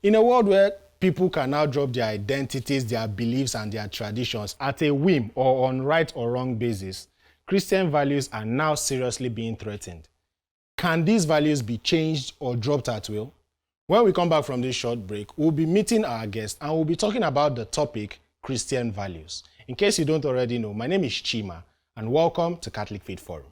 In a world where people can now drop their identities, their beliefs, and their traditions at a whim or on right or wrong basis, Christian values are now seriously being threatened. Can these values be changed or dropped at will? When we come back from this short break, we'll be meeting our guest and we'll be talking about the topic, Christian values. In case you don't already know, my name is Chima, and welcome to Catholic Faith Forum.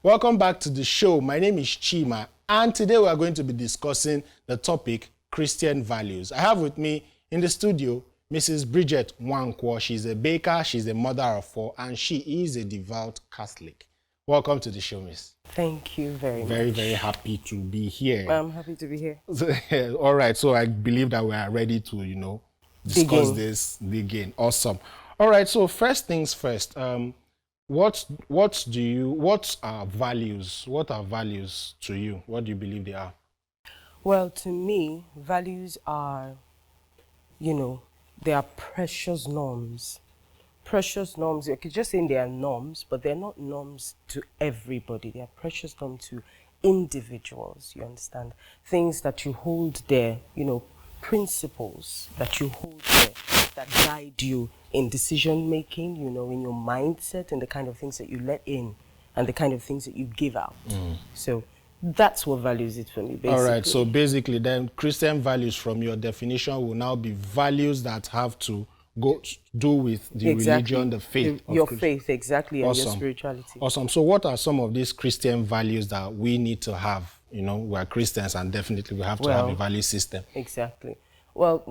Welcome back to the show. My name is Chima, and today we are going to be discussing the topic, Christian values. I have with me in the studio Mrs. Bridget Nwankwo. She's a baker, she's a mother of 4, and she is a devout Catholic. Welcome to the show, Miss. Thank you very much. Very happy to be here. I'm happy to be here. All right, so I believe that we are ready to, discuss this, begin. Awesome. All right, so first things first. What are values? What are values to you? What do you believe they are? Well, to me, values are, they are precious norms. Precious norms, you could just say they are norms, but they're not norms to everybody. They are precious norms to individuals, you understand? Things that you hold there, principles that you hold there that guide you in decision making, in your mindset and the kind of things that you let in and the kind of things that you give out. So that's what values it for me, basically. All right, so basically then Christian values from your definition will now be values that have to do with the religion, the faith. Your faith, exactly, and your spirituality. Awesome. So what are some of these Christian values that we need to have? We're Christians and definitely we have to have a value system. Exactly. Well,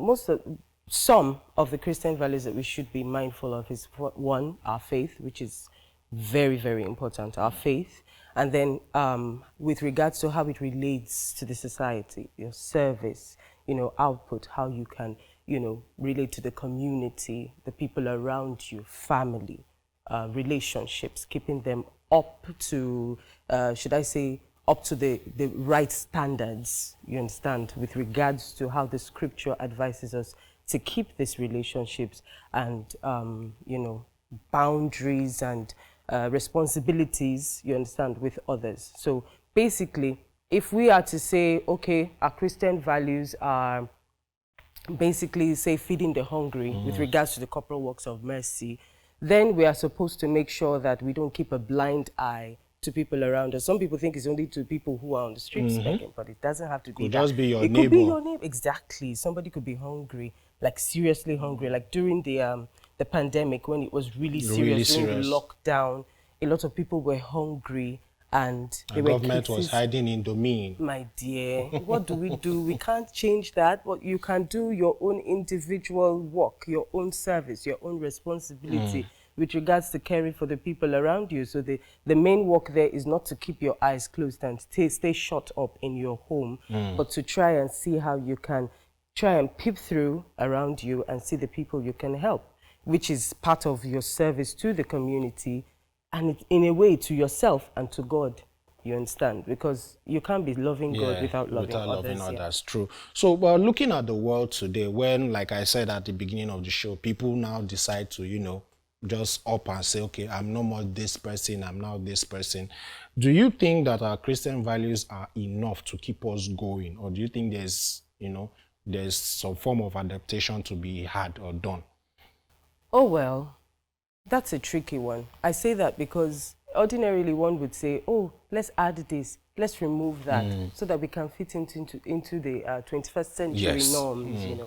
some of the Christian values that we should be mindful of is, one, our faith, which is very, very important, our faith. And then with regards to how it relates to the society, your service, output, how you can, relate to the community, the people around you, family, relationships, keeping them up to, up to the right standards, you understand, with regards to how the scripture advises us to keep these relationships and, boundaries and responsibilities, you understand, with others. So basically, if we are to say, okay, our Christian values are basically, say, feeding the hungry with regards to the corporal works of mercy, then we are supposed to make sure that we don't keep a blind eye to people around us. Some people think it's only to people who are on the streets begging, but it doesn't have to be that. It could just be your neighbor. It could be your neighbor, exactly. Somebody could be hungry, like seriously hungry, like during the pandemic when it was really serious, during the lockdown, a lot of people were hungry and the government was hiding in Dominican. My dear, what do? We can't change that. But you can do your own individual work, your own service, your own responsibility with regards to caring for the people around you. So the main work there is not to keep your eyes closed and stay shut up in your home, but to try and see how you can try and peep through around you and see the people you can help, which is part of your service to the community and in a way to yourself and to God, you understand? Because you can't be loving God without loving others. True. So looking at the world today, when, like I said at the beginning of the show, people now decide to, just up and say, okay, I'm no more this person, I'm now this person. Do you think that our Christian values are enough to keep us going? Or do you think there's some form of adaptation to be had or done? Oh, well, that's a tricky one. I say that because ordinarily one would say, oh, let's add this, let's remove that, so that we can fit into the 21st century norms,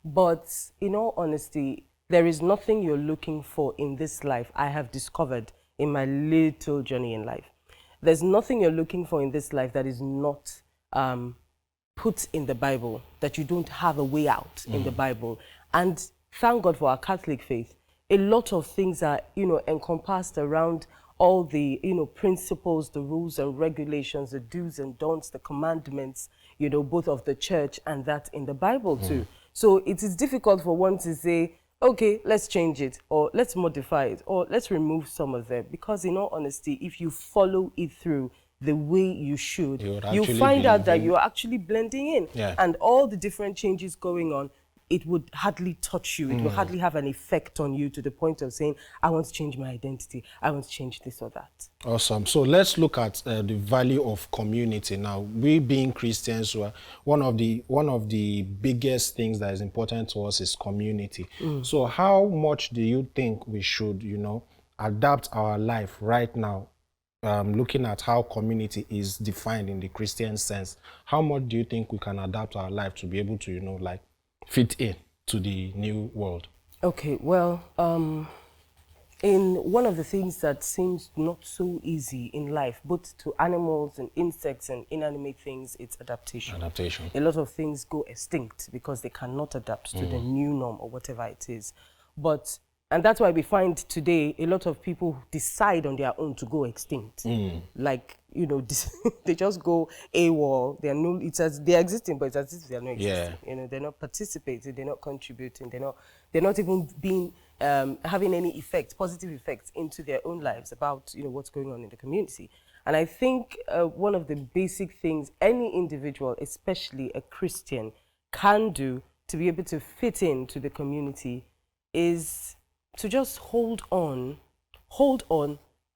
But in all honesty, there is nothing you're looking for in this life, I have discovered in my little journey in life. There's nothing you're looking for in this life that is not put in the Bible, that you don't have a way out in the Bible. And thank God for our Catholic faith. A lot of things are, encompassed around all the, principles, the rules and regulations, the do's and don'ts, the commandments, both of the church and that in the Bible too. So it is difficult for one to say, okay, let's change it, or let's modify it, or let's remove some of them. Because in all honesty, if you follow it through the way you should, you find out that you're actually blending in. And all the different changes going on, it would hardly touch you. It will hardly have an effect on you to the point of saying, I want to change my identity. I want to change this or that. Awesome. So let's look at the value of community now. We being Christians, one of the biggest things that is important to us is community. So how much do you think we should, adapt our life right now, looking at how community is defined in the Christian sense? How much do you think we can adapt our life to be able to, fit in to the new world? Okay, well, in one of the things that seems not so easy in life, both to animals and insects and inanimate things, it's adaptation. Adaptation. A lot of things go extinct because they cannot adapt to the new norm or whatever it is. And that's why we find today a lot of people decide on their own to go extinct. Like, they just go AWOL. They're existing, but it's as if they're not existing. Yeah. They're not participating, they're not contributing, they're not even being having any positive effects into their own lives about what's going on in the community. And I think one of the basic things any individual, especially a Christian, can do to be able to fit into the community is to just hold on,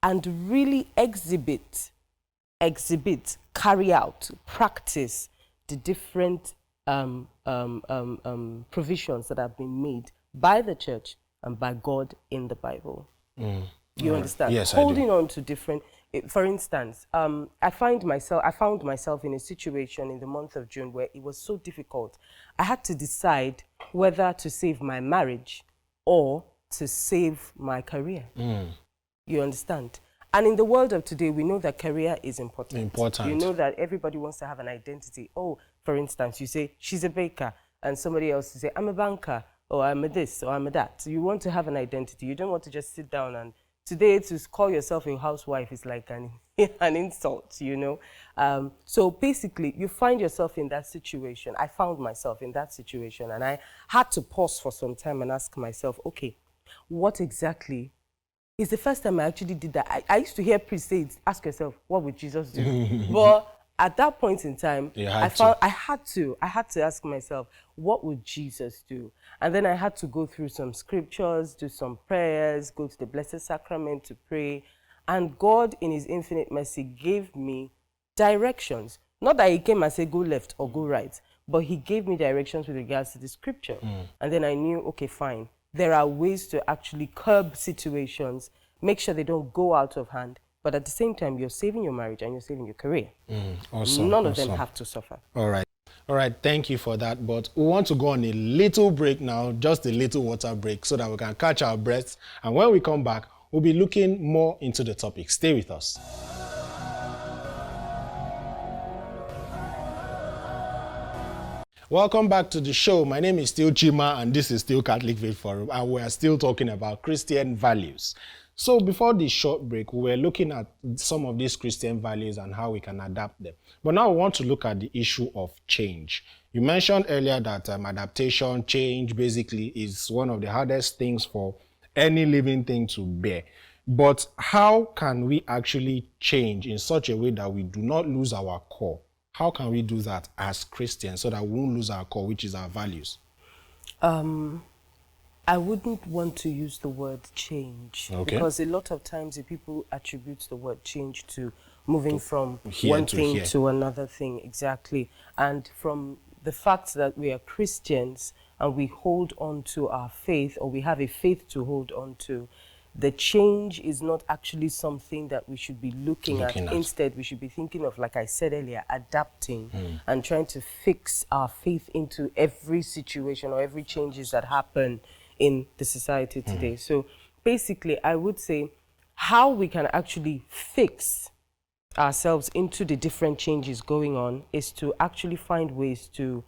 and really exhibit, carry out, practice the different provisions that have been made by the church and by God in the Bible. You understand? Yes, Holding I do. on to different. For instance, I found myself in a situation in the month of June where it was so difficult. I had to decide whether to save my marriage or to save my career. You understand? And in the world of today, we know that career is important. You know that everybody wants to have an identity. Oh, for instance, you say, she's a baker, and somebody else will say, I'm a banker, or I'm a this, or I'm a that. So you want to have an identity. You don't want to just sit down and today to call yourself a housewife is like an insult, So basically, you find yourself in that situation. I found myself in that situation, and I had to pause for some time and ask myself, okay, what exactly is the first time I actually did that? I used to hear priests say, ask yourself, what would Jesus do? But at that point in time, I had to ask myself, what would Jesus do? And then I had to go through some scriptures, do some prayers, go to the Blessed Sacrament to pray. And God, in his infinite mercy, gave me directions. Not that he came and said, go left or go right, but he gave me directions with regards to the scripture. And then I knew, okay, fine. There are ways to actually curb situations, make sure they don't go out of hand, but at the same time, you're saving your marriage and you're saving your career. Awesome. None of them have to suffer. All right, thank you for that. But we want to go on a little break now, just a little water break, so that we can catch our breaths. And when we come back, we'll be looking more into the topic. Stay with us. Welcome back to the show. My name is still Chima, and this is still Catholic Faith Forum, and we are still talking about Christian values. So before this short break, we were looking at some of these Christian values and how we can adapt them. But now we want to look at the issue of change. You mentioned earlier that adaptation, change, basically is one of the hardest things for any living thing to bear. But how can we actually change in such a way that we do not lose our core? How can we do that as Christians so that we won't lose our core, which is our values? I wouldn't want to use the word change. Okay. Because a lot of times the people attribute the word change to moving from one thing to another thing. Exactly. And from the fact that we are Christians and we hold on to our faith, or we have a faith to hold on to, the change is not actually something that we should be looking at. Instead, we should be thinking of, like I said earlier, adapting and trying to fix our faith into every situation or every changes that happen in the society today. So basically, I would say how we can actually fix ourselves into the different changes going on is to actually find ways to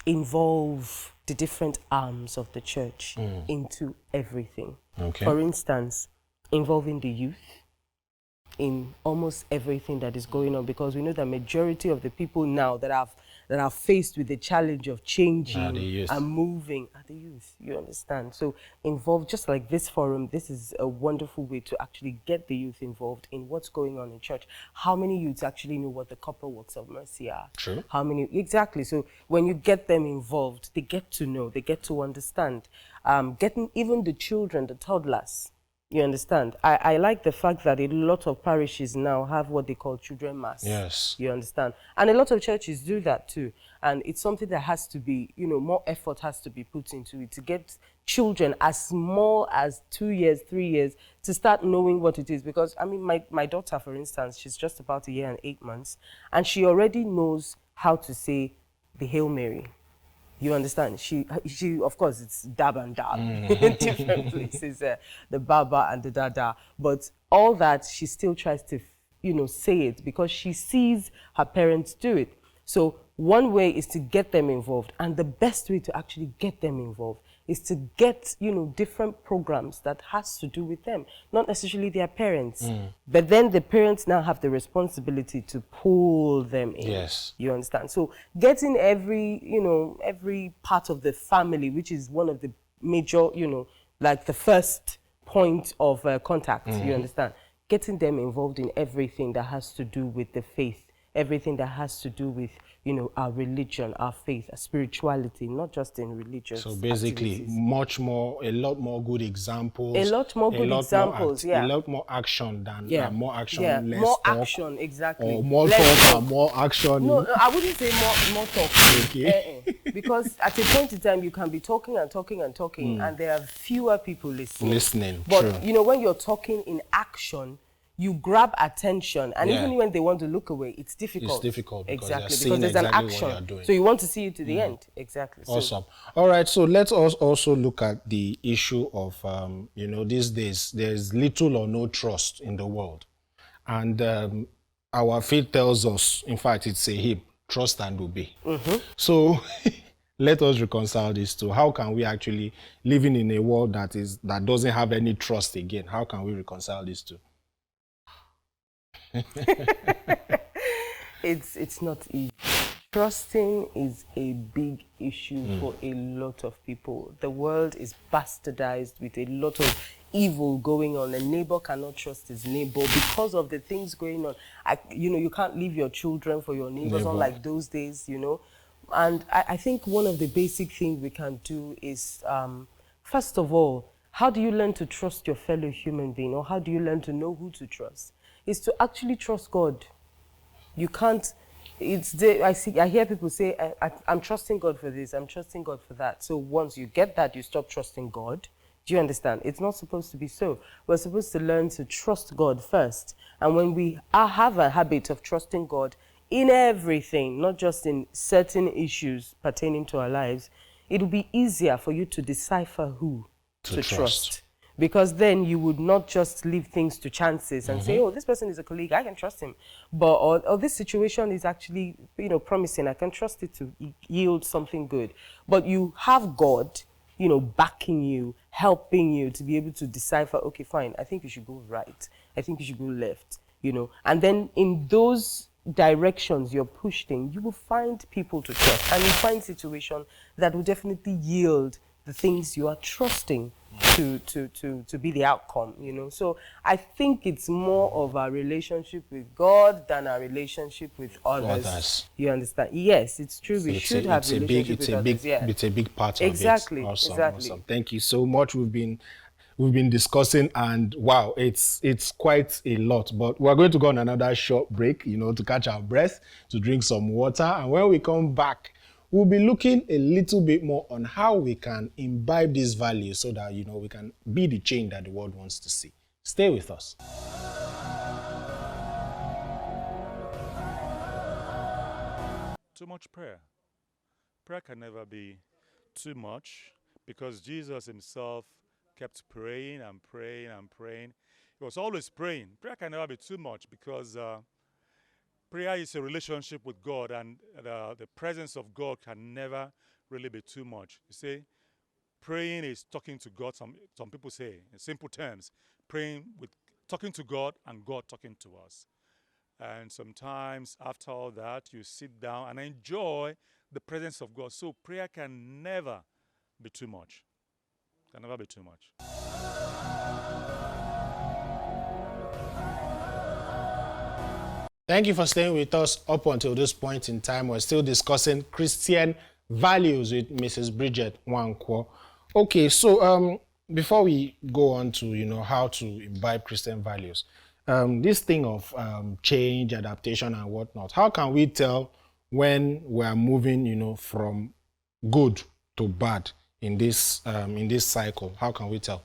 involve the different arms of the church into everything. Okay. For instance, involving the youth in almost everything that is going on, because we know the majority of the people now that that are faced with the challenge of the changing youth. and moving are the youth, you understand? So involved, just like this forum, this is a wonderful way to actually get the youth involved in what's going on in church. How many youths actually know what the corporal works of mercy are? True. How many, exactly. So when you get them involved, they get to know, they get to understand. Getting even the children, the toddlers, you understand? I like the fact that a lot of parishes now have what they call children mass. Yes. You understand? And a lot of churches do that too. And it's something that has to be, you know, more effort has to be put into it to get children as small as 2 years, 3 years to start knowing what it is. Because, I mean, my daughter, for instance, she's just about 1 year and 8 months, and she already knows how to say the Hail Mary. You understand? She of course, it's dab and dab in different places, the baba and the dada. But all that, she still tries to, you know, say it because she sees her parents do it. So one way is to get them involved. And the best way to actually get them involved is to get, you know, different programs that has to do with them, not necessarily their parents. But then the parents now have the responsibility to pull them in. Yes. You understand? So getting every, you know, every part of the family, which is one of the major, you know, like the first point of contact, you understand? Getting them involved in everything that has to do with the faith, everything that has to do with, you know, our religion, our faith, our spirituality, not just in religious So basically, activities. a lot more good examples. A lot more good examples, yeah. A lot more action than more action, yeah, less more talk. action, exactly. Or more Less talk and more action. No, I wouldn't say more talk. Okay. Because at a point in time, you can be talking and talking and talking, and there are fewer people listening. But, true. you know, when you're talking in action, you grab attention, and Yeah. even when they want to look away, it's difficult. It's difficult because they're exactly, seeing because there's exactly an what action. you're doing. So you want to see it to the end. Exactly. So, Awesome. All right. So let's also look at the issue of, you know, these days there's little or no trust in the world. And our faith tells us, in fact, it's a hymn, trust and obey. So let us reconcile these two. How can we actually, living in a world that doesn't have any trust again, how can we reconcile these two? it's not easy. Trusting is a big issue for a lot of people. The world is bastardized with a lot of evil going on. A neighbor cannot trust his neighbor because of the things going on. You know, you can't leave your children for your neighbors, unlike those days, you know. And I think one of the basic things we can do is, first of all, how do you learn to trust your fellow human being, or how do you learn to know who to trust? Is to actually trust God. You can't, I hear people say, I'm trusting God for this, I'm trusting God for that. So once you get that, you stop trusting God. Do you understand? It's not supposed to be so. We're supposed to learn to trust God first. And when we have a habit of trusting God in everything, not just in certain issues pertaining to our lives, it'll be easier for you to decipher who to trust. Because then you would not just leave things to chances and say, oh, this person is a colleague, I can trust him. But, or this situation is actually, you know, promising, I can trust it to yield something good. But you have God, you know, backing you, helping you to be able to decipher, okay, fine, I think you should go right. I think you should go left, you know. And then in those directions you're pushed in, you will find people to trust. And you find situations that will definitely yield the things you are trusting to be the outcome, you know. So I think it's more of our relationship with God than our relationship with others. You understand? Yes, it's true. We should have relationship with others. Yeah. It's a big part of it. Exactly. Awesome, Exactly. awesome. Thank you so much. We've been discussing, and wow, it's quite a lot. But we're going to go on another short break, you know, to catch our breath, to drink some water, and when we come back, we'll be looking a little bit more on how we can imbibe these values so that, you know, we can be the change that the world wants to see. Stay with us. Too much prayer. Prayer can never be too much because Jesus himself kept praying and praying and praying. He was always praying. Prayer can never be too much because prayer is a relationship with God, and the presence of God can never really be too much. You see, praying is talking to God. Some people say, in simple terms, talking to God and God talking to us. And sometimes after all that, you sit down and enjoy the presence of God. So prayer can never be too much. Can never be too much. Thank you for staying with us up until this point in time. We're still discussing Christian values with Mrs. Bridget Nwankwo. Okay, so before we go on to, how to imbibe Christian values, this thing of change, adaptation, and whatnot, how can we tell when we're moving, from good to bad in this cycle? How can we tell?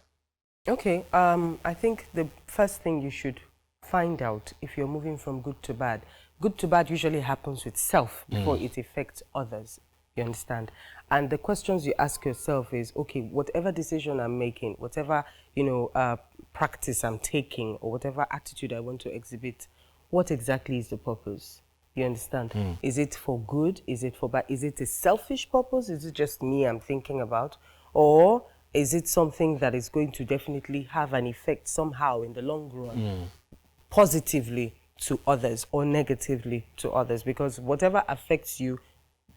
Okay, I think the first thing you should find out if you're moving from good to bad. Good to bad usually happens with self before it affects others. You understand? And the questions you ask yourself is, okay, whatever decision I'm making, whatever, practice I'm taking, or whatever attitude I want to exhibit, what exactly is the purpose? You understand? Is it for good? Is it for bad? Is it a selfish purpose? Is it just me I'm thinking about? Or is it something that is going to definitely have an effect somehow in the long run, positively to others or negatively to others? Because whatever affects you,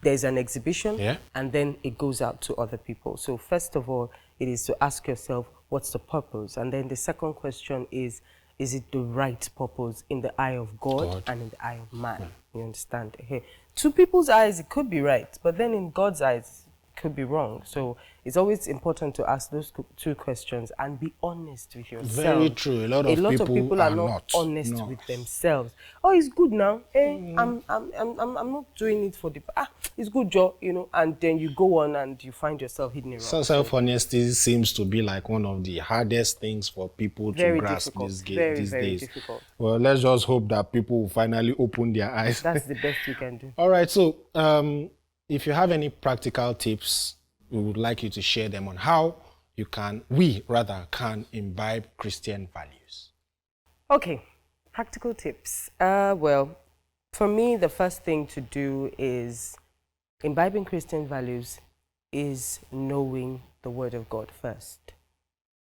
there's an exhibition, and then it goes out to other people. So first of all, it is to ask yourself, what's the purpose? And then the second question is it the right purpose in the eye of God and in the eye of man? You understand? Hey, to people's eyes, it could be right, but then in God's eyes, it could be wrong. So it's always important to ask those two questions and be honest with yourself. Very true. A lot of people are not honest with themselves. Oh, it's good now. I'm not doing it for the it's good, Joe. And then you go on and you find yourself hidden around. So self-honesty seems to be like one of the hardest things for people to grasp these days. Very difficult. Well, let's just hope that people will finally open their eyes. That's the best you can do. All right. So, if you have any practical tips, we would like you to share them on how we can imbibe Christian values. Okay, practical tips. Well, for me, the first thing to do is imbibing Christian values is knowing the Word of God first.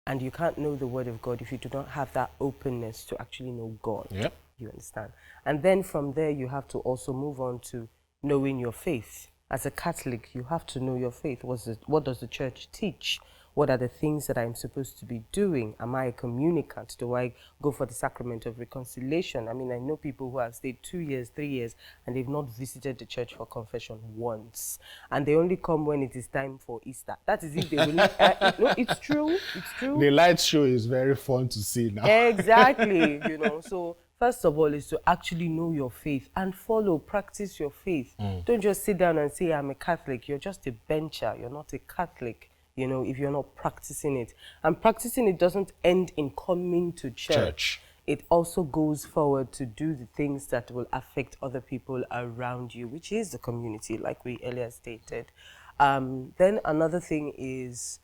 And you can't know the Word of God if you do not have that openness to actually know God. Yep. You understand? And then from there, you have to also move on to knowing your faith. As a Catholic, you have to know your faith. What does the church teach? What are the things that I'm supposed to be doing? Am I a communicant? Do I go for the sacrament of reconciliation? I mean, I know people who have stayed 2 years, 3 years, and they've not visited the church for confession once. And they only come when it is time for Easter. That is if they will not. No, it's true. It's true. The light show is very fun to see now. Exactly. So first of all is to actually know your faith and practice your faith. Don't just sit down and say, I'm a Catholic. You're just a bencher. You're not a Catholic, if you're not practicing it. And practicing it doesn't end in coming to church. It also goes forward to do the things that will affect other people around you, which is the community, like we earlier stated. Then another thing is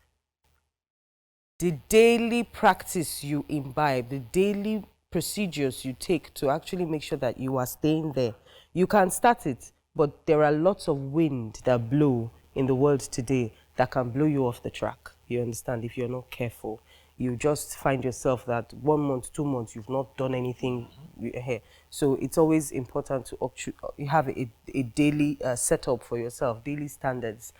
the daily practice you imbibe, the daily procedures you take to actually make sure that you are staying there. You can start it, but there are lots of wind that blow in the world today that can blow you off the track. You understand? If you're not careful, you just find yourself that 1 month, 2 months, you've not done anything here. So it's always important to have a daily setup for yourself, daily standards.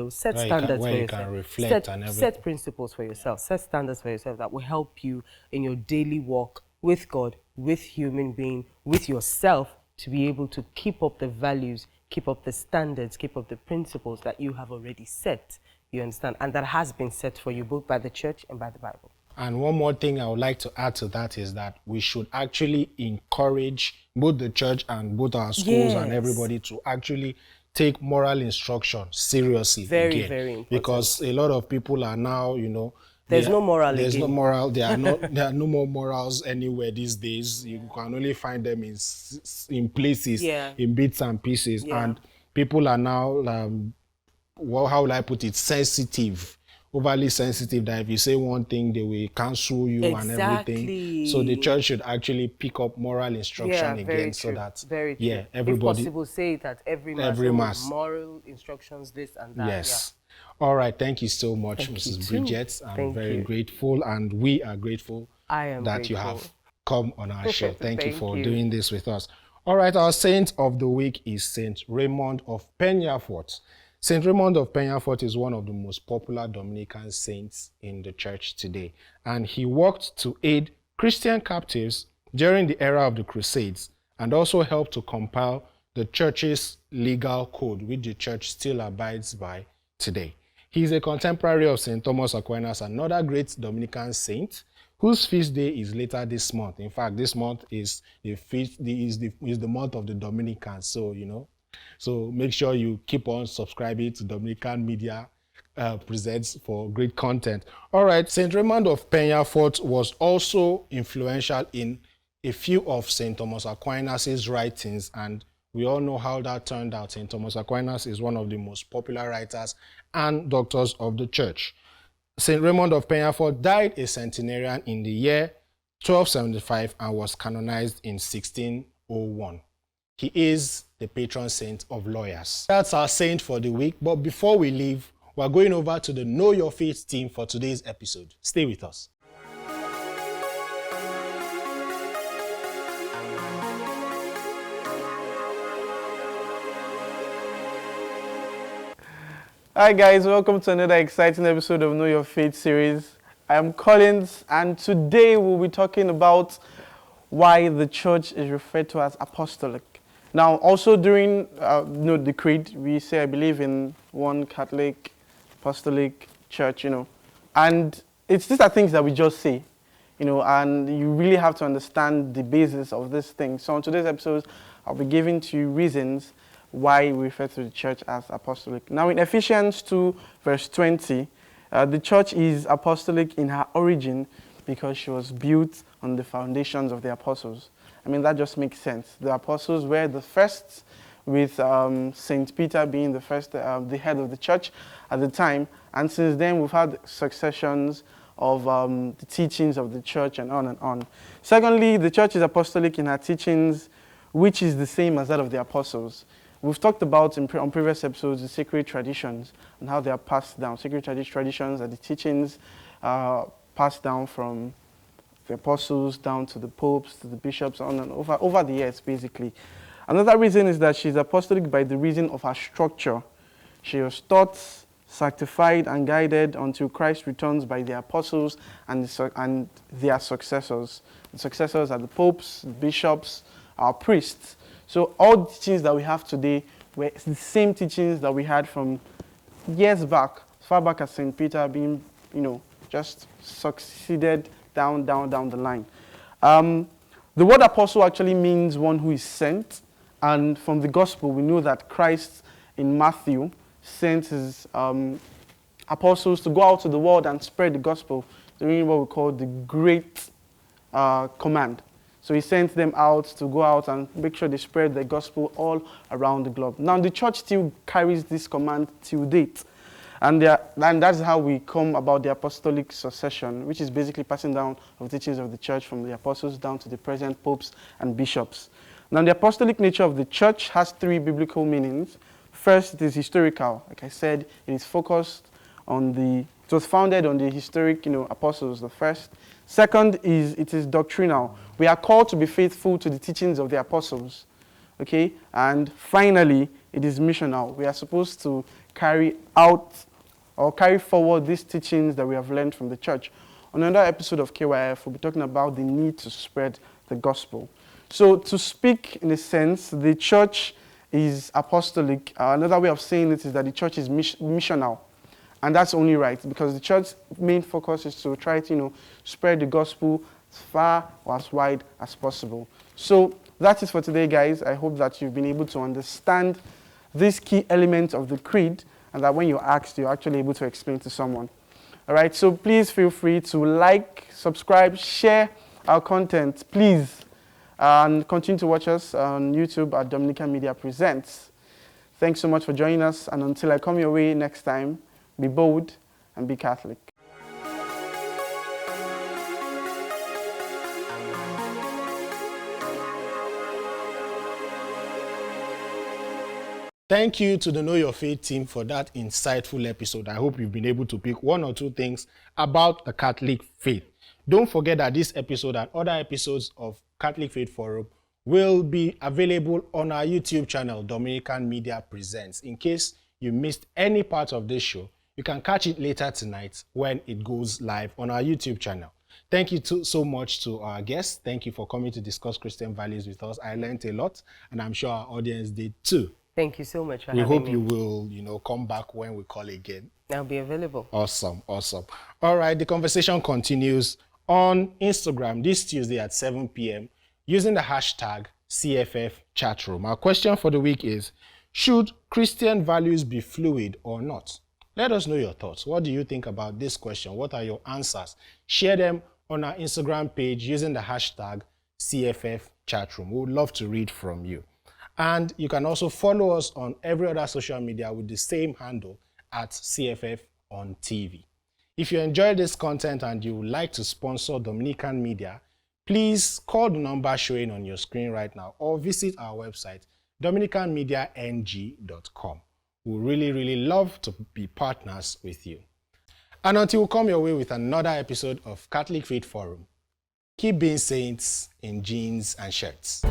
Set standards for yourself. Can reflect and everything. Set principles for yourself. Set standards for yourself that will help you in your daily walk with God, with human being, with yourself, to be able to keep up the values, keep up the standards, keep up the principles that you have already set. You understand? And that has been set for you both by the church and by the Bible. And one more thing I would like to add to that is that we should actually encourage both the church and both our schools and everybody to actually take moral instruction seriously. Very important. Because a lot of people are now, there's no moral. There's no moral. There are no more morals anywhere these days. You can only find them in places, in bits and pieces. And people are now, how will I put it, sensitive, overly sensitive, that if you say one thing, they will cancel you and everything. So the church should actually pick up moral instruction again, so that everybody. If possible, say it at every mass. Moral instructions, this and that. Yes. All right. Thank you so much, Mrs. Bridget. I'm very grateful, and we are grateful that you have come on our show. Thank you Thank for you. doing this with us. All right, our saint of the week is Saint Raymond of Peñafort. Saint Raymond of Peñafort is one of the most popular Dominican saints in the church today, and he worked to aid Christian captives during the era of the Crusades and also helped to compile the church's legal code, which the church still abides by today. He is a contemporary of St. Thomas Aquinas, another great Dominican saint, whose feast day is later this month. In fact, this month is the month of the Dominicans. So make sure you keep on subscribing to Dominican Media Presents for great content. All right, St. Raymond of Peñafort was also influential in a few of St. Thomas Aquinas' writings, and we all know how that turned out. St. Thomas Aquinas is one of the most popular writers and doctors of the church. St. Raymond of Peñafort died a centenarian in the year 1275 and was canonized in 1601. He is the patron saint of lawyers. That's our saint for the week, but before we leave, we're going over to the Know Your Faith team for today's episode. Stay with us. Hi guys, welcome to another exciting episode of Know Your Faith series. I am Collins, and today we'll be talking about why the church is referred to as apostolic. Now, also during the creed, we say I believe in one Catholic apostolic church, and these are things that we just say, and you really have to understand the basis of this thing. So on today's episode, I'll be giving to you reasons why we refer to the church as apostolic. Now in Ephesians 2 verse 20, the church is apostolic in her origin because she was built on the foundations of the apostles. I mean, that just makes sense. The apostles were the first, with St. Peter being the first, the head of the church at the time. And since then, we've had successions of the teachings of the church and on and on. Secondly, the church is apostolic in her teachings, which is the same as that of the apostles. We've talked about on previous episodes the sacred traditions and how they are passed down. Sacred traditions are the teachings passed down from the apostles down to the popes, to the bishops, on and over the years, basically. Another reason is that she's apostolic by the reason of her structure. She was taught, sanctified, and guided until Christ returns by the apostles and their successors. The successors are the popes, the bishops, our priests. So all the teachings that we have today were the same teachings that we had from years back, as far back as St. Peter being, just succeeded down the line. The word apostle actually means one who is sent. And from the gospel, we know that Christ in Matthew sent his apostles to go out to the world and spread the gospel during what we call the Great Command. So he sent them out to go out and make sure they spread the gospel all around the globe. Now the church still carries this command till date. And that's how we come about the apostolic succession, which is basically passing down of the teachings of the church from the apostles down to the present popes and bishops. Now the apostolic nature of the church has three biblical meanings. First, it is historical. Like I said, it is focused on it was founded on the historic, apostles, the first. Second is, it is doctrinal. We are called to be faithful to the teachings of the apostles. Okay? And finally, it is missional. We are supposed to carry out or carry forward these teachings that we have learned from the church. On another episode of KYF, we'll be talking about the need to spread the gospel. So to speak in a sense, the church is apostolic. Another way of saying it is that the church is missional. And that's only right, because the church's main focus is to try to, spread the gospel as far or as wide as possible. So that is for today, guys. I hope that you've been able to understand this key element of the creed, and that when you're asked, you're actually able to explain to someone. All right, so please feel free to like, subscribe, share our content, please. And continue to watch us on YouTube at Dominican Media Presents. Thanks so much for joining us, and until I come your way next time, be bold and be Catholic. Thank you to the Know Your Faith team for that insightful episode. I hope you've been able to pick one or two things about the Catholic faith. Don't forget that this episode and other episodes of Catholic Faith Forum will be available on our YouTube channel, Dominican Media Presents. In case you missed any part of this show, you can catch it later tonight when it goes live on our YouTube channel. Thank you so much to our guests. Thank you for coming to discuss Christian values with us. I learned a lot, and I'm sure our audience did too. Thank you so much for having me. We hope you will, come back when we call again. I'll be available. Awesome. All right, the conversation continues on Instagram this Tuesday at 7 p.m. using the hashtag CFF chatroom. Our question for the week is, should Christian values be fluid or not? Let us know your thoughts. What do you think about this question? What are your answers? Share them on our Instagram page using the hashtag CFF chatroom. We would love to read from you. And you can also follow us on every other social media with the same handle at CFF on TV. If you enjoy this content and you would like to sponsor Dominican Media, please call the number showing on your screen right now or visit our website, dominicanmediang.com. We really love to be partners with you. And until we come your way with another episode of Catholic Faith Forum, keep being saints in jeans and shirts.